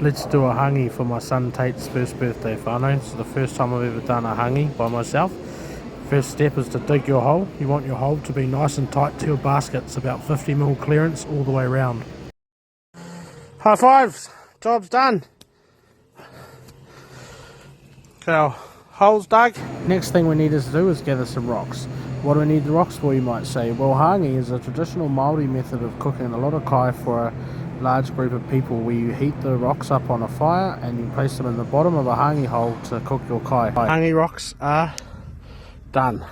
Let's do a hangi for my son Tate's first birthday whānau. It's the first time I've ever done a hangi by myself. First step is to dig your hole. You want your hole to be nice and tight to your basket. It's about 50mm clearance all the way around. High fives! Job's done! Okay, our hole's dug. Next thing we need to do is gather some rocks. What do we need the rocks for, you might say? Well, hangi is a traditional Māori method of cooking a lot of kai for a large group of people, where you heat the rocks up on a fire and you place them in the bottom of a hangi hole to cook your kai. Hangi rocks are done.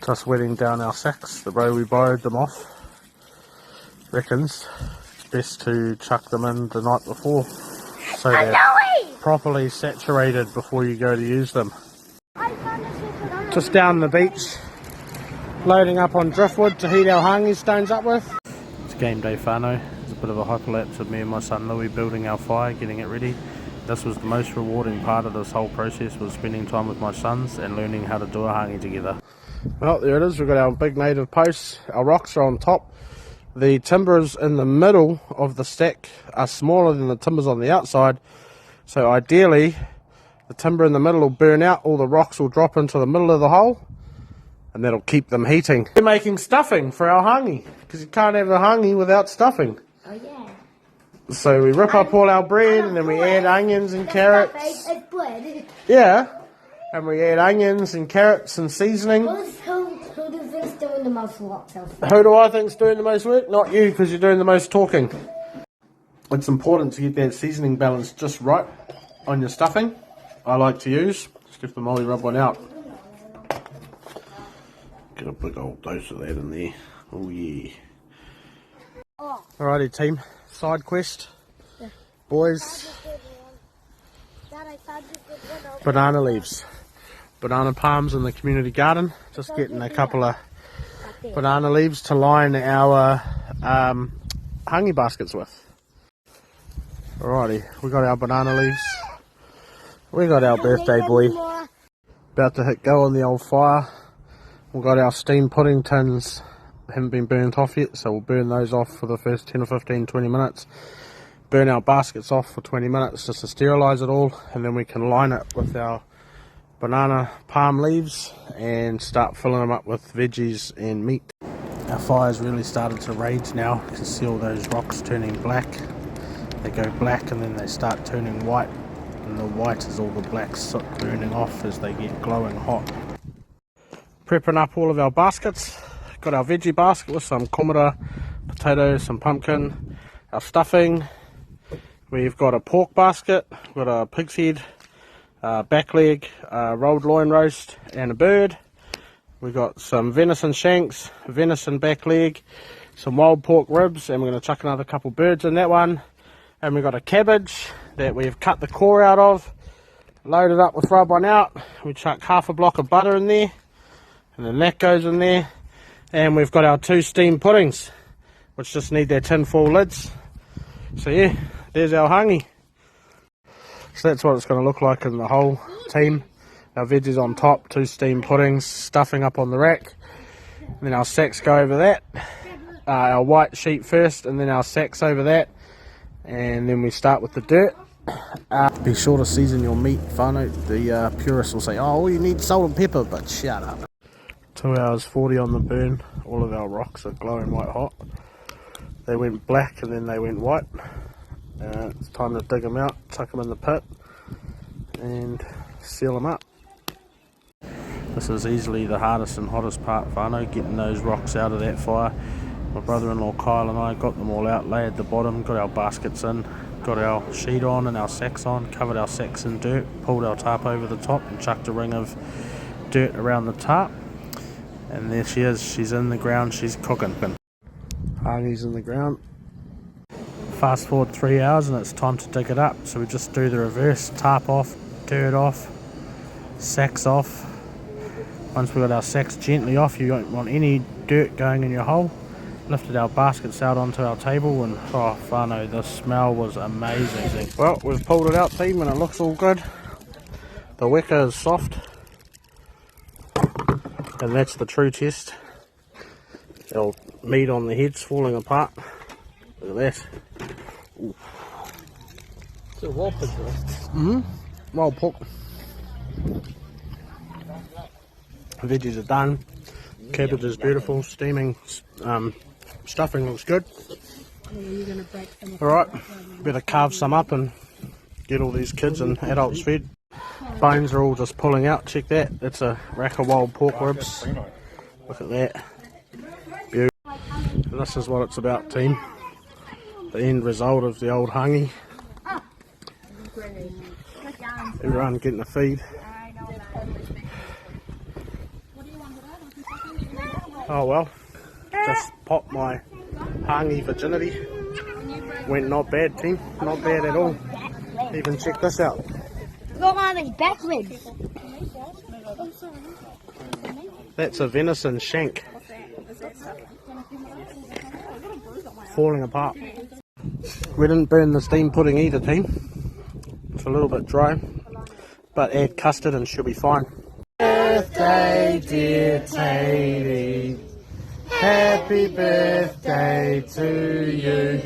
Just wetting down our sacks. The bro we borrowed them off reckons it's best to chuck them in the night before so they're properly saturated before you go to use them. Just down the beach, loading up on driftwood to heat our hangi stones up with. It's game day whānau. There's a bit of a hyperlapse of me and my son Louis building our fire, getting it ready. This was the most rewarding part of this whole process, was spending time with my sons and learning how to do a hangi together. Well, there it is. We've got our big native posts. Our rocks are on top. The timbers in the middle of the stack are smaller than the timbers on the outside. So ideally, the timber in the middle will burn out, all the rocks will drop into the middle of the hole, and that'll keep them heating. We're making stuffing for our hangi, because you can't have a hangi without stuffing. Oh yeah. So we rip up all our bread, and then we add onions and carrots. It's bread. Yeah, and we add onions and carrots and seasoning. Who do you think's doing the most work? Who do I think's doing the most work? Not you, because you're doing the most talking. It's important to get that seasoning balance just right on your stuffing. I like to use, just give the molly rub one out. Get a big old dose of that in there. Oh yeah. Alrighty team, side quest. Yeah. Boys. Banana leaves. Banana palms in the community garden. Just getting a couple of banana leaves to line our hangi baskets with. Alrighty, we got our banana leaves. We got our birthday boy. About to hit go on the old fire. We've got our steam pudding tins. Haven't been burnt off yet, so we'll burn those off for the first 10 or 15, 20 minutes. Burn our baskets off for 20 minutes just to sterilise it all, and then we can line it with our banana palm leaves and start filling them up with veggies and meat. Our fire's really started to rage now. You can see all those rocks turning black. They go black and then they start turning white, and the white is all the black soot burning off as they get glowing hot. Prepping up all of our baskets. Got our veggie basket with some komara, potatoes, some pumpkin, our stuffing. We've got a pork basket, we've got a pig's head, back leg, rolled loin roast and a bird. We've got some venison shanks, venison back leg, some wild pork ribs, and we're going to chuck another couple birds in that one. And we've got a cabbage that we've cut the core out of, loaded up with rub one out. We chuck half a block of butter in there, and then that goes in there. And we've got our 2 steam puddings, which just need their tin foil lids. So yeah, there's our hangi. So that's what it's going to look like in the whole team. Our veggies on top, 2 steam puddings, stuffing up on the rack. And then our sacks go over that. Our white sheet first, and then our sacks over that. And then we start with the dirt. Be sure to season your meat, whānau. The purists will say, oh, you need salt and pepper, but shut up. 2 hours 40 on the burn. All of our rocks are glowing white hot. They went black and then they went white. It's time to dig them out, chuck them in the pit and seal them up. This is easily the hardest and hottest part, whānau, getting those rocks out of that fire. My brother-in-law Kyle and I got them all out, laid the bottom, got our baskets in, got our sheet on and our sacks on, covered our sacks in dirt, pulled our tarp over the top and chucked a ring of dirt around the tarp. And there she is, she's in the ground, she's cooking. Hangi's in the ground. Fast forward 3 hours and it's time to dig it up. So we just do the reverse, tarp off, dirt off, sacks off. Once we've got our sacks gently off, you don't want any dirt going in your hole. Lifted our baskets out onto our table and oh whānau, the smell was amazing. Well, we've pulled it out team and it looks all good. The weka is soft. And that's the true test. Our meat on the head's falling apart. Look at that. Ooh. It's a wild pig, bro. Wild pork. Veggies are done. Cabbage is beautiful. Steaming. Stuffing looks good. Alright, better carve some up and get all these kids and adults fed. Bones are all just pulling out. Check that. That's a rack of wild pork ribs. Look at that. Beautiful. And this is what it's about, team. The end result of the old hangi. Everyone getting a feed. Oh well, just popped my hangi virginity. Went not bad, team. Not bad at all. Even check this out. Look on his back legs. That's a venison shank. Falling apart. We didn't burn the steam pudding either, team. It's a little bit dry, but add custard and she'll be fine. Birthday, dear Tatey. Happy birthday to you.